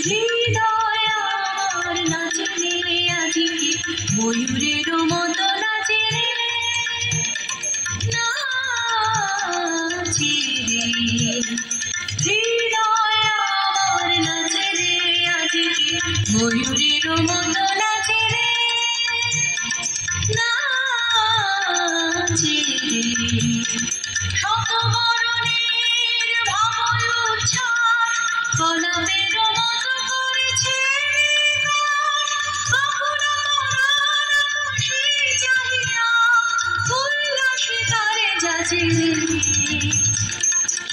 হৃদয় আমার নাচে রে আজকে ময়ূরের মতো নাচে রে, নাচে রে। হৃদয় আমার নাচে রে আজকে ময়ূরের মতো নাচে রে, নাচে রে। শত বরণের ভাবল উচ্ছ্বাস কলাপের মতো করেছে আপনা মরার আকাশে চাহিয়া উল্লাসে তারে যাচে রে।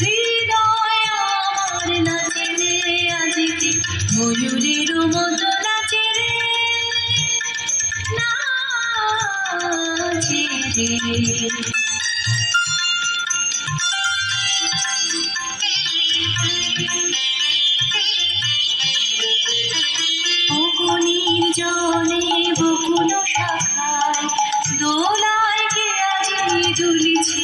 হৃদয় আমার নাচে রে আজকে ময়ূরের মতো নাচে রে, নাচে রে। বকুনির জলে বকুল শাখায় দোলায় কে আজি দুলিছে,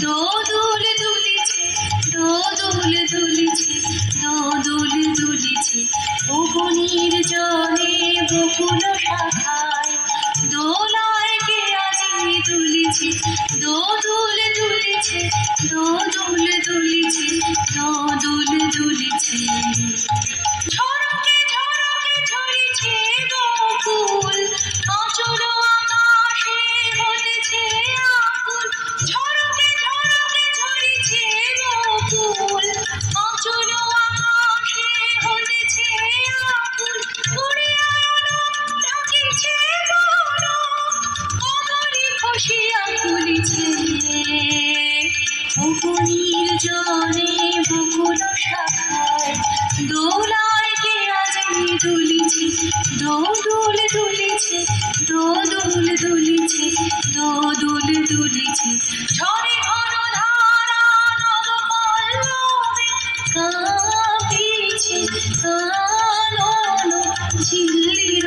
দোদুল দুলিছে, দোদুল দুলিছে, দোদুল দুলিছে। বকুনির জলে বকুল শাখায় দোলায় কে আজি দুলিছে, দোদুল দুলিছে, দোদুল দুলিছে, দোদুল দুলিছে। ঝড়কে ঝড়কে ঝরিছে বকুল আঁচল আকাশে হতেছে আকুল, ঝড়কে ঝড়কে ঝরিছে বকুল আঁচল আকাশে হতেছে আকুল। উড়ে আলো ঢাকিছে বন কদরি খসিয়া খুলিছে, বকুনির জলে বকুল শাখায় দোলায় কে আজি দুলিছে, দোদুল দুলিছে, দোদুল দুলিছে, দোদুল দুলিছে। ঝরে ঘন ধারা নব পল্লবে কাঁপিছে কানন ঝিল্লির